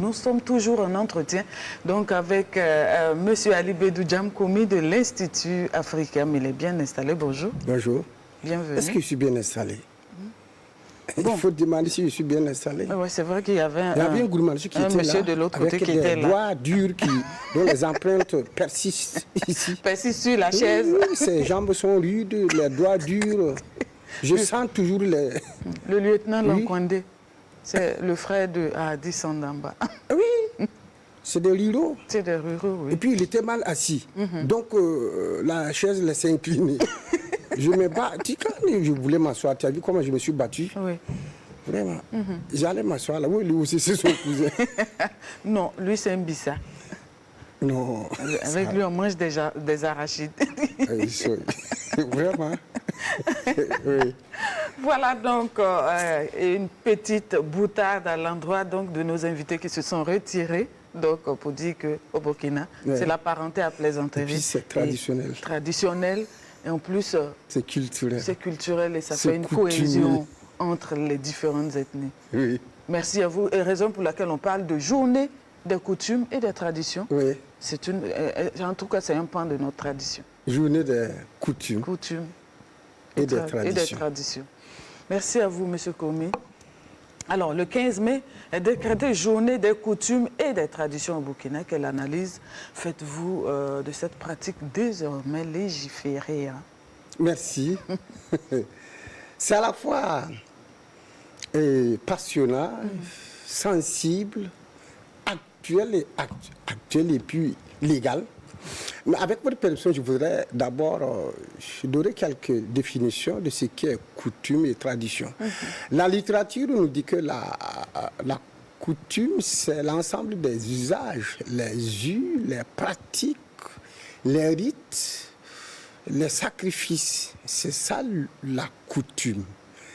Nous sommes toujours en entretien donc avec Monsieur Ali Bedou Djamkoumi de l'Institut africain. Il est bien installé. Bonjour. Bonjour. Bienvenue. Est-ce que je suis bien installé? Bon. Il faut demander si je suis bien installé. Oui, c'est vrai qu'il y avait un monsieur de l'autre côté qui était là. Avec des doigts durs dont les empreintes persistent ici. Persistent sur la chaise. Oui, ses jambes sont rudes, les doigts durs. Je sens toujours les... Le lieutenant Lankwande, c'est le frère de Hadi Sandamba. Oui, c'est des ruraux. C'est des ruraux, oui. Et puis il était mal assis. Donc la chaise laissait incliner. Je me bats. Quand je voulais m'asseoir, tu as vu comment je me suis battu? Oui. Vraiment. J'allais m'asseoir là. Oui, lui aussi, c'est son cousin. Non, lui, c'est un bissa. Non. Avec lui, on mange des arachides. Vraiment. Oui. Voilà donc une petite boutade à l'endroit de nos invités qui se sont retirés. Donc, pour dire qu'au Burkina, c'est la parenté à plaisanterie. Et puis, c'est traditionnel. Traditionnel. Et en plus, c'est culturel. C'est culturel et ça fait une cohésion entre les différentes ethnies. Oui. Merci à vous. Et raison pour laquelle on parle de journée des coutumes et des traditions. Oui. En tout cas, c'est un pan de notre tradition. Journée des coutumes. Coutumes et des traditions. Merci à vous, M. Koumi. Alors, le 15 mai est décrété journée des coutumes et des traditions au Burkina. Quelle analyse faites-vous de cette pratique désormais légiférée? Merci. C'est à la fois passionnant, sensible, actuel et puis légal. Mais avec votre permission, je voudrais d'abord donner quelques définitions de ce qu'est coutume et tradition. La littérature nous dit que la coutume, c'est l'ensemble des usages, les us, les pratiques, les rites, les sacrifices. C'est ça la coutume.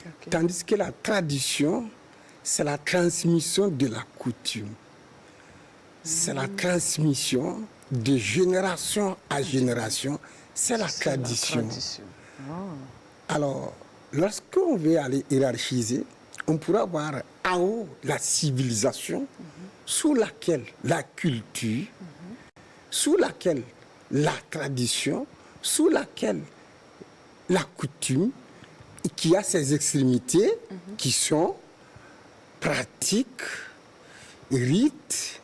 Okay. Tandis que la tradition, c'est la transmission de la coutume. C'est la transmission de génération à génération, c'est la tradition. Alors, lorsqu'on veut aller hiérarchiser, on pourra voir en haut la civilisation, sous laquelle la culture, sous laquelle la tradition, sous laquelle la coutume, qui a ses extrémités qui sont pratiques, rites,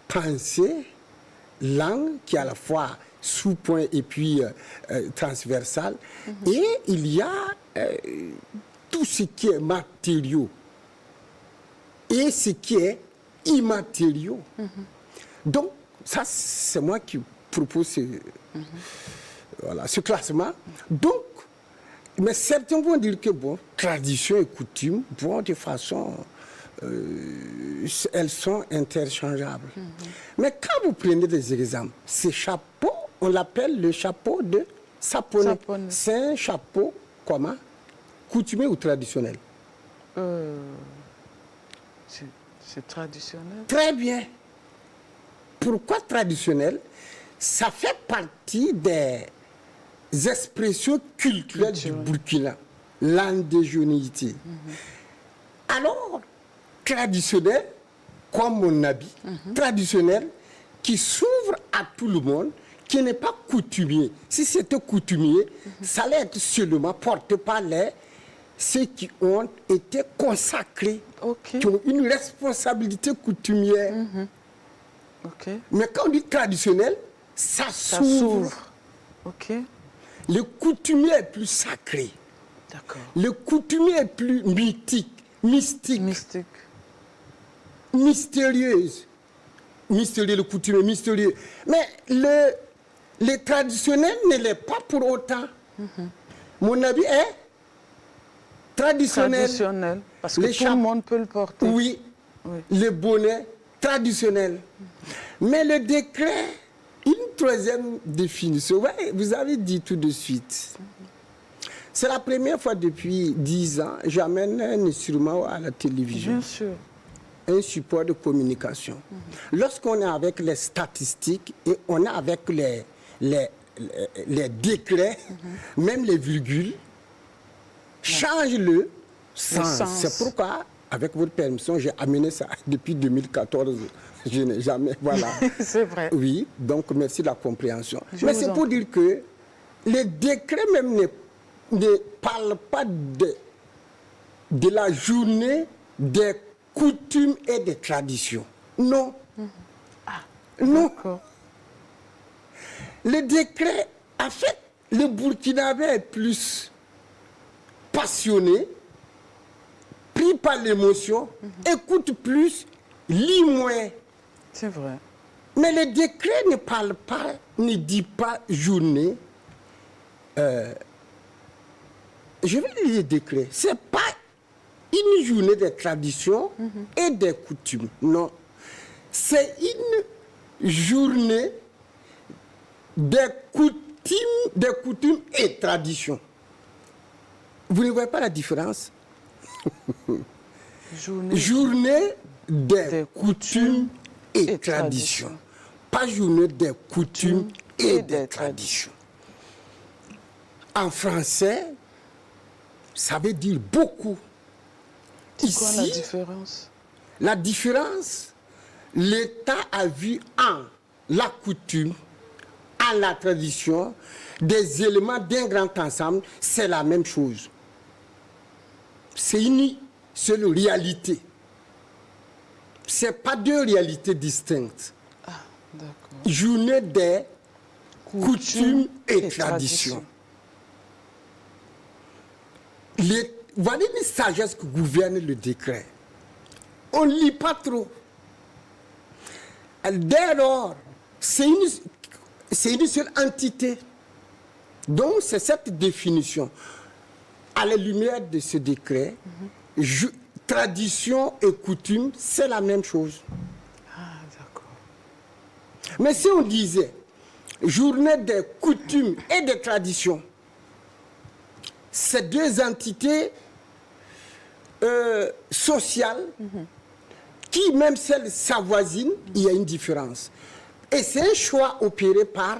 pensées, langue qui est à la fois sous-point et puis transversale. Et il y a tout ce qui est matériaux et ce qui est immatériaux. Donc, ça, c'est moi qui propose ce classement. Donc, mais certains vont dire que, bon, tradition et coutume, bon, de façon... elles sont interchangeables. Mais quand vous prenez des exemples, ces chapeaux, on l'appelle le chapeau de Sapone. C'est un chapeau, comment? Coutumier ou traditionnel? C'est traditionnel. Très bien. Pourquoi traditionnel? Ça fait partie des expressions culturelles du Burkina, l'indégénéité. Alors, traditionnel, comme mon habit, traditionnel, qui s'ouvre à tout le monde, qui n'est pas coutumier. Si c'était coutumier, ça allait être seulement porté par ceux qui ont été consacrés, qui ont une responsabilité coutumière. Mais quand on dit traditionnel, ça s'ouvre. Le coutumier est plus sacré. Le coutumier est plus mythique, mystique. Mystérieuse. Mystérieux, le coutumier, mystérieux. Mais le traditionnel ne l'est pas pour autant. Mon avis est traditionnel. Parce que tout le monde peut le porter. Oui. Le bonnet, traditionnel. Mais le décret, une troisième définition. Ouais, vous avez dit tout de suite. C'est la première fois depuis 10 ans, j'amène un instrument à la télévision. Bien sûr. Un support de communication. Lorsqu'on est avec les statistiques et on est avec les décrets, même les virgules, change le sens. C'est pourquoi avec votre permission, j'ai amené ça depuis 2014. Je n'ai jamais, voilà. C'est vrai. Oui, donc merci de la compréhension. Je Mais vous c'est en pour prie. dire que les décrets même ne parlent pas de la journée des coutumes et des traditions. Non. Non. D'accord. Le décret, en fait, le Burkinabé est plus passionné, pris par l'émotion, écoute plus, lit moins. C'est vrai. Mais le décret ne parle pas, ne dit pas journée. Je vais lire le décret. Ce n'est pas une journée des traditions et des coutumes. Non. C'est une journée des coutumes et traditions. Vous ne voyez pas la différence? Journée des coutumes et traditions. Pas journée des coutumes et des traditions. En français, ça veut dire beaucoup. C'est quoi la différence? La différence, l'État a vu en la coutume, en la tradition, des éléments d'un grand ensemble, c'est la même chose. C'est une seule réalité. Ce n'est pas deux réalités distinctes. Ah, d'accord. Journée des coutumes et traditions. Voilà une sagesse que gouverne le décret. On ne lit pas trop. Dès lors, c'est une seule entité. Donc, c'est cette définition. À la lumière de ce décret, tradition et coutume, c'est la même chose. Ah, d'accord. Mais si on disait journée des coutumes et des traditions, ces deux entités sociales, qui même celles s'avoisinent, il y a une différence. Et c'est un choix opéré par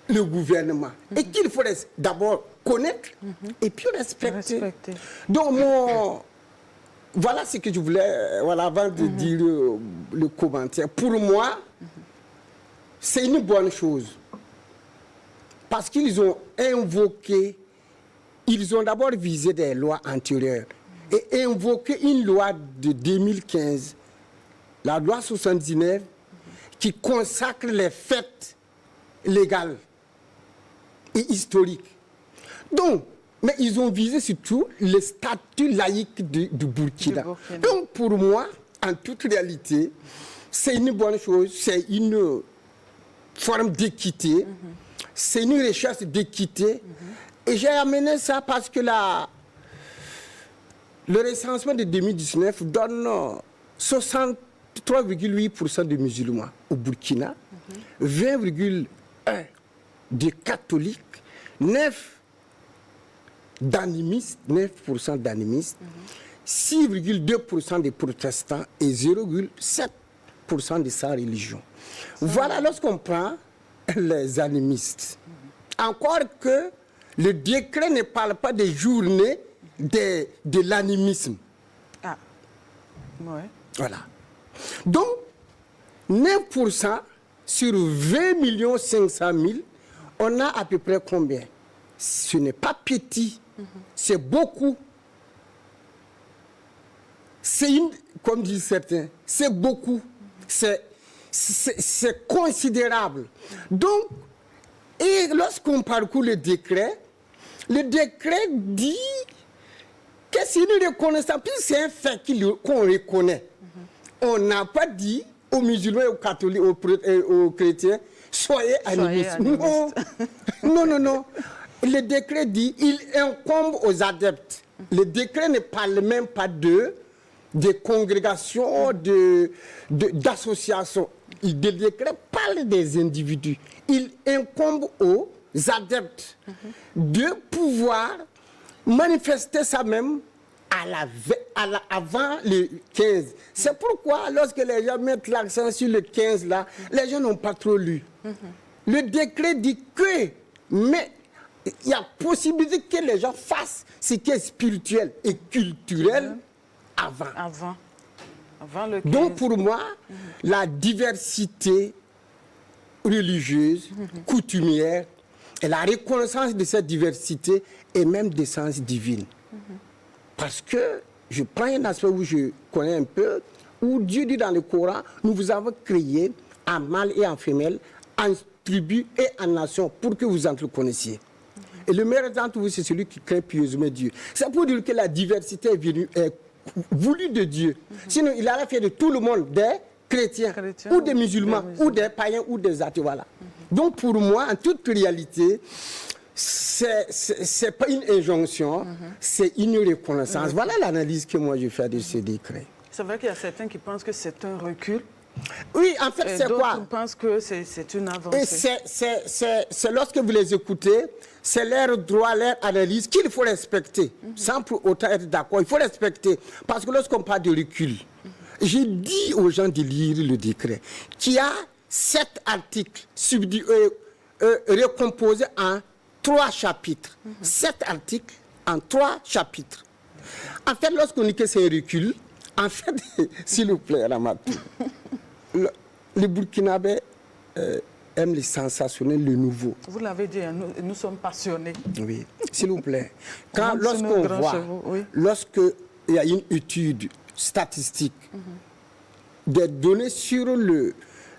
le gouvernement. Et qu'il faut d'abord connaître et puis respecter. Donc, voilà ce que je voulais, avant de dire le commentaire. Pour moi, c'est une bonne chose. Parce qu'ils ont invoqué, ils ont d'abord visé des lois antérieures et invoqué une loi de 2015, la loi 79, qui consacre les fêtes légales et historiques. Donc, mais ils ont visé surtout le statut laïque du Burkina. Donc, pour moi, en toute réalité, c'est une bonne chose, c'est une forme d'équité, c'est une recherche d'équité. Et j'ai amené ça parce que le recensement de 2019 donne 63,8% de musulmans au Burkina, 20,1% de catholiques, 9% d'animistes, 6,2% des protestants et 0,7% de sa religion. Voilà lorsqu'on prend les animistes. Encore que le décret ne parle pas des journées de l'animisme. Ah, ouais. Voilà. Donc, 9% sur 20 500 000, on a à peu près combien? Ce n'est pas petit, c'est beaucoup. C'est comme disent certains, c'est beaucoup. C'est considérable. Donc, et lorsqu'on parcourt le décret dit que c'est une reconnaissance, puis c'est un fait qu'on reconnaît. On n'a pas dit aux musulmans, aux catholiques, aux chrétiens, soyez animistes. Non. Le décret dit il incombe aux adeptes. Le décret ne parle même pas de congrégations, d'associations. Le décret parle des individus. Il incombe aux adeptes de pouvoir manifester ça même avant le 15. C'est pourquoi lorsque les gens mettent l'accent sur le 15 là, les gens n'ont pas trop lu. Le décret dit que, mais il y a possibilité que les gens fassent ce qui est spirituel et culturel avant. Avant le 15. Donc pour moi, la diversité religieuse, coutumière, et la reconnaissance de cette diversité est même d'essence divine. Parce que je prends un aspect où je connais un peu, où Dieu dit dans le Coran, nous vous avons créé en mâle et en femelle, en tribu et en nation, pour que vous entre connaissiez. Et le meilleur d'entre vous, c'est celui qui craint pieusement Dieu. C'est pour dire que la diversité est voulue de Dieu. Sinon, il aurait fait de tout le monde des chrétiens ou des musulmans, ou des païens, ou des athées. Voilà. Donc pour moi, en toute réalité, c'est pas une injonction, c'est une reconnaissance. Voilà l'analyse que moi je fais de ce décret. C'est vrai qu'il y a certains qui pensent que c'est un recul. Oui, en fait, c'est quoi? D'autres pensent que c'est une avancée. Et c'est lorsque vous les écoutez, c'est leur droit, leur analyse qu'il faut respecter. Sans pour autant être d'accord, il faut respecter. Parce que lorsqu'on parle de recul, j'ai dit aux gens de lire le décret, qui a 7 articles recomposés en 3 chapitres. 7 articles en 3 chapitres. En fait, lorsqu'on dit que c'est un recul, en fait, s'il vous plaît, Ramatou, les Burkinabés aiment les sensationnels, le nouveau. Vous l'avez dit, nous sommes passionnés. Oui, s'il vous plaît. Lorsqu'on voit, lorsqu'il y a une étude statistique, des données sur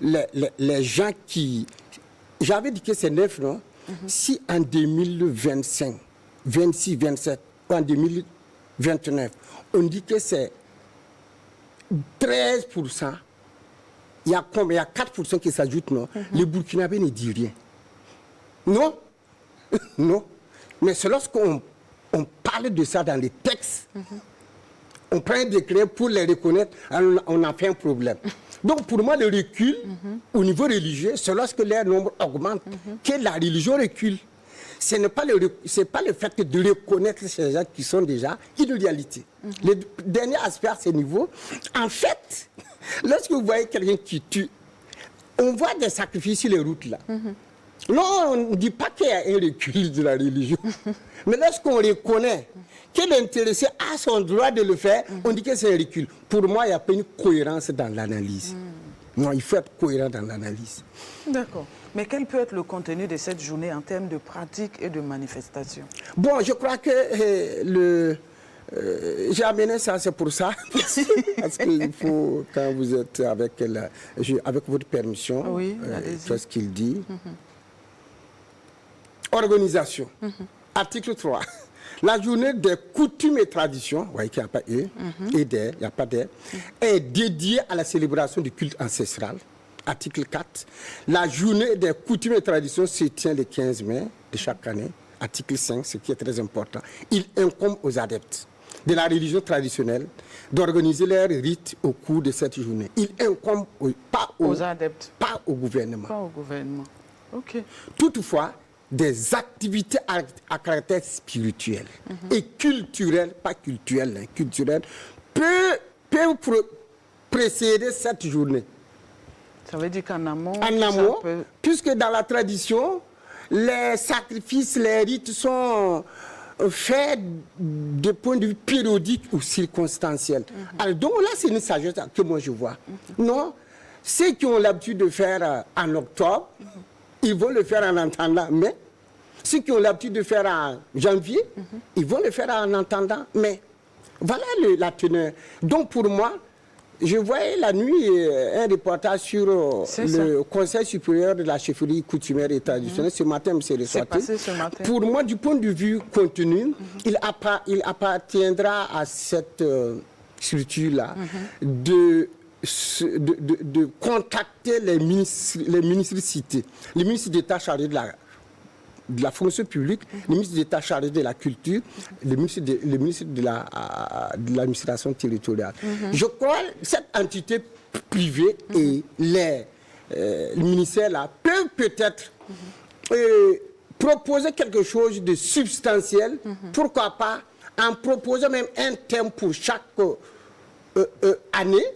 les gens qui... J'avais dit que c'est 9, non? Si en 2025, 26, 27, ou en 2029, on dit que c'est 13%, il y a combien? Il y a 4% qui s'ajoutent, non? Les Burkinabés ne disent rien. Non? Non. Mais c'est lorsqu'on parle de ça dans les textes, on prend un décret pour les reconnaître, on a fait un problème. Donc pour moi, le recul au niveau religieux, c'est lorsque leur nombre augmente que la religion recule. Ce n'est pas le fait de reconnaître ces gens qui sont déjà une réalité. Le dernier aspect à ce niveau, en fait, lorsque vous voyez quelqu'un qui tue, on voit des sacrifices sur les routes là. Non, on ne dit pas qu'il y a un recul de la religion. Mais lorsqu'on reconnaît que l'intéressé a son droit de le faire, on dit que c'est un recul. Pour moi, il n'y a pas une cohérence dans l'analyse. Non, il faut être cohérent dans l'analyse. D'accord. Mais quel peut être le contenu de cette journée en termes de pratique et de manifestation? Bon, je crois que j'ai amené ça, c'est pour ça. Parce qu'il faut, quand vous êtes avec votre permission, tout ce qu'il dit. Organisation. Article 3. La journée des coutumes et traditions, vous voyez qu'il n'y a pas il n'y a pas des, est dédiée à la célébration du culte ancestral. Article 4. La journée des coutumes et traditions se tient le 15 mai de chaque année. Article 5, ce qui est très important. Il incombe aux adeptes de la religion traditionnelle d'organiser leurs rites au cours de cette journée. Il incombe pas aux adeptes, pas au gouvernement. Pas au gouvernement. Ok. Toutefois, des activités à caractère spirituel et culturel, pas culturel, hein, culturel, peuvent précéder cette journée. Ça veut dire qu'en amont, puisque dans la tradition, les sacrifices, les rites sont faits de point de vue périodique ou circonstanciel. Alors donc là, c'est une sagesse que moi je vois. Non, ceux qui ont l'habitude de faire en octobre, ils vont le faire en entendant, mais ceux qui ont l'habitude de faire en janvier, ils vont le faire en entendant, mais voilà la teneur. Donc pour moi, je voyais la nuit un reportage sur le Conseil supérieur de la chefferie coutumière et traditionnelle. Ce matin, M. Ressorti. Pour moi, du point de vue contenu, il appartiendra à cette structure-là de contacter les ministres cités, les ministres d'État chargés de la fonction publique, les ministres d'État chargés de la culture, les ministres de l'administration territoriale. Je crois que cette entité privée et les ministères là peuvent peut-être proposer quelque chose de substantiel, pourquoi pas en proposant même un thème pour chaque année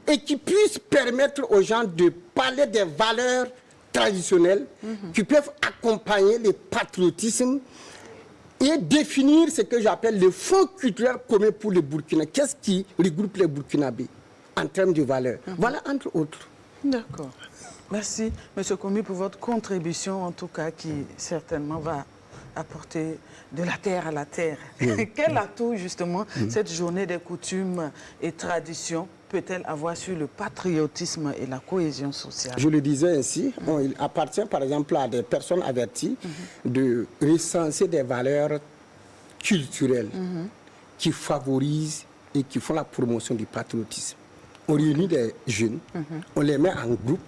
et qui puisse permettre aux gens de parler des valeurs traditionnelles qui peuvent accompagner le patriotisme et définir ce que j'appelle le fonds culturel commun pour le Burkina. Qu'est-ce qui regroupe les Burkinabés en termes de valeurs? Voilà, entre autres. D'accord. Merci, M. Komi, pour votre contribution, en tout cas, qui certainement va apporter de la terre à la terre. Quel atout, justement, cette journée des coutumes et traditions peut-elle avoir sur le patriotisme et la cohésion sociale? Je le disais ainsi, il appartient par exemple à des personnes averties de recenser des valeurs culturelles qui favorisent et qui font la promotion du patriotisme. On réunit des jeunes, on les met en groupe,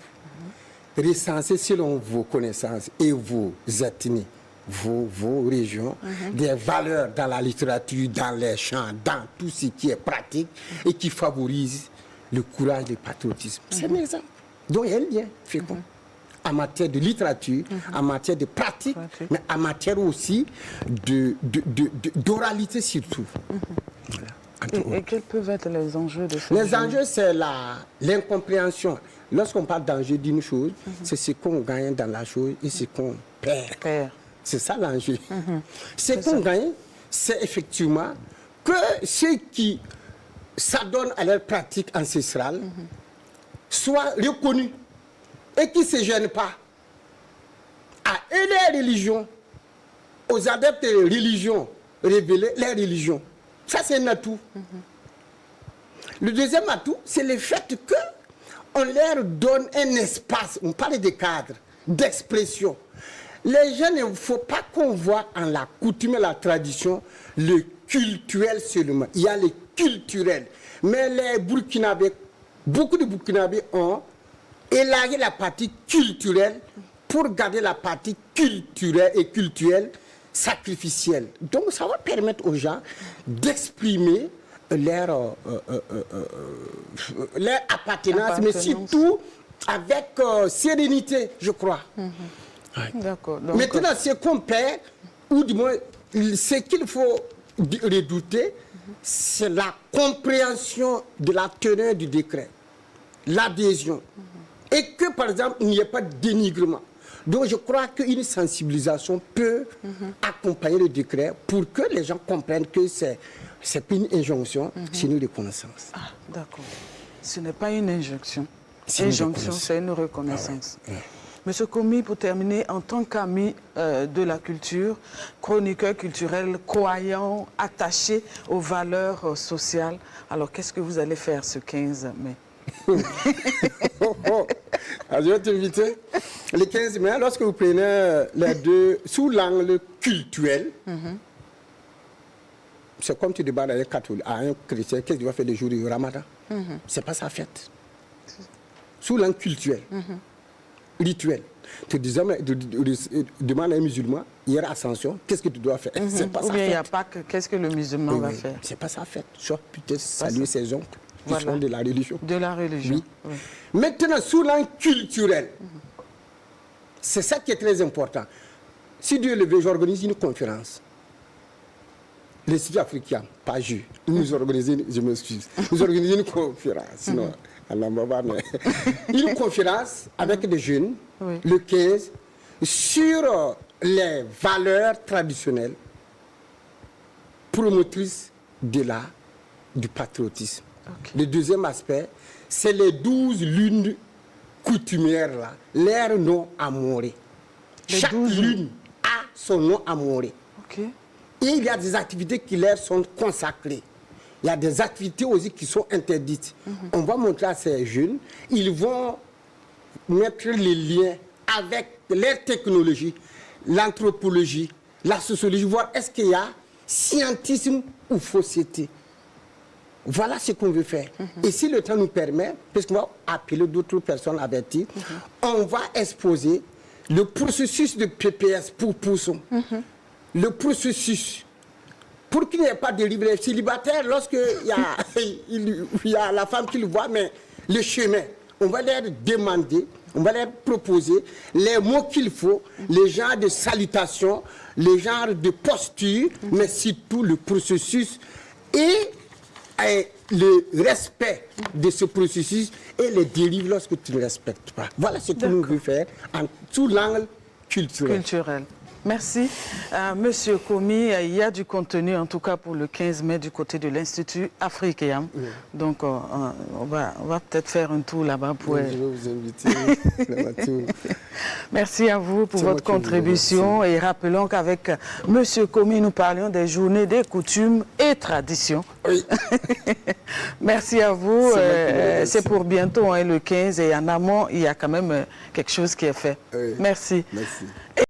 recenser selon vos connaissances et vos ethnies, vos régions, des valeurs dans la littérature, dans les chants, dans tout ce qui est pratique et qui favorise le courage du patriotisme. C'est un exemple. Donc il y a un lien fécond en matière de littérature, en matière de pratique, mais en matière aussi d'oralité surtout. Voilà. Et quels peuvent être les enjeux de cette Les journée? enjeux, c'est l'incompréhension. Lorsqu'on parle d'enjeu d'une chose, c'est ce qu'on gagne dans la chose et ce qu'on perd. C'est ça l'enjeu. Ce qu'on gagne, c'est effectivement que ceux qui s'adonnent à leur pratique ancestrale soient reconnus et qui ne se gênent pas à aider les religions, aux adeptes des religions, révéler les religions. Ça, c'est un atout. Le deuxième atout, c'est le fait qu'on leur donne un espace, on parle de cadre, d'expression. Les gens, il ne faut pas qu'on voit en la coutume et la tradition le culturel seulement. Il y a le culturel. Mais les Burkinabés, beaucoup de Burkinabés ont élargi la partie culturelle pour garder la partie culturelle et culturelle sacrificielle. Donc ça va permettre aux gens d'exprimer leur appartenance, mais surtout avec sérénité, je crois. D'accord. Maintenant, ce qu'on perd, ou du moins ce qu'il faut redouter, c'est la compréhension de la teneur du décret, l'adhésion. Et que, par exemple, il n'y ait pas de dénigrement. Donc, je crois qu'une sensibilisation peut accompagner le décret pour que les gens comprennent que c'est une injonction, c'est une reconnaissance. Ah, d'accord. Ce n'est pas une injonction. Injonction, c'est une reconnaissance. Monsieur Komi, pour terminer, en tant qu'ami de la culture, chroniqueur culturel, croyant, attaché aux valeurs sociales, alors qu'est-ce que vous allez faire ce 15 mai? Alors, je vais t'inviter. Le 15 mai, lorsque vous prenez les deux sous l'angle culturel, c'est comme tu débarques à un catholique, à un chrétien, qu'est-ce qu'il va faire le jour du Ramadan? C'est pas sa fête. Sous l'angle culturel, rituel. Tu demandes à un musulman, hier Ascension, qu'est-ce que tu dois faire? C'est pas sa fête. Ou bien il n'y a pas que qu'est-ce que le musulman va faire? C'est pas sa fête. Sauf peut-être saluer ses oncles. Qui sont de la religion. De la religion. Oui. Maintenant, sous l'angle culturel, c'est ça qui est très important. Si Dieu le veut, j'organise une conférence. L'Institut africain, pas Jus. Nous organisons, je m'excuse, nous organisons une conférence. Sinon, une conférence avec des jeunes, le 15, sur les valeurs traditionnelles promotrices du patriotisme. Le deuxième aspect, c'est les 12 lunes coutumières, là, leur nom amouré. Chaque lune a son nom amouré. Et il y a des activités qui leur sont consacrées. Il y a des activités aussi qui sont interdites. On va montrer à ces jeunes, ils vont mettre les liens avec leur technologie, l'anthropologie, la sociologie, voir est-ce qu'il y a scientisme ou fausseté. Voilà ce qu'on veut faire. Et si le temps nous permet, puisqu'on va appeler d'autres personnes averties, on va exposer le processus de PPS pour Pousson. Le processus. Pour qu'il n'y ait pas de célibataire, lorsqu'il y a la femme qui le voit, mais le chemin, on va leur demander, on va leur proposer les mots qu'il faut, les genres de salutations, les genres de posture, mais surtout le processus et le respect de ce processus et les dérives lorsque tu ne respectes pas. Voilà ce que nous voulons faire sous l'angle culturel. Merci. Monsieur Komi, il y a du contenu, en tout cas pour le 15 mai, du côté de l'Institut Africain. Oui. Donc, on va peut-être faire un tour là-bas pour... Oui, je vais vous inviter là-bas. Merci à vous pour votre contribution. Et rappelons qu'avec Monsieur Komi, nous parlions des journées des coutumes et traditions. Oui. Merci à vous. C'est pour bientôt, hein, le 15. Et en amont, il y a quand même quelque chose qui est fait. Oui. Merci. Merci.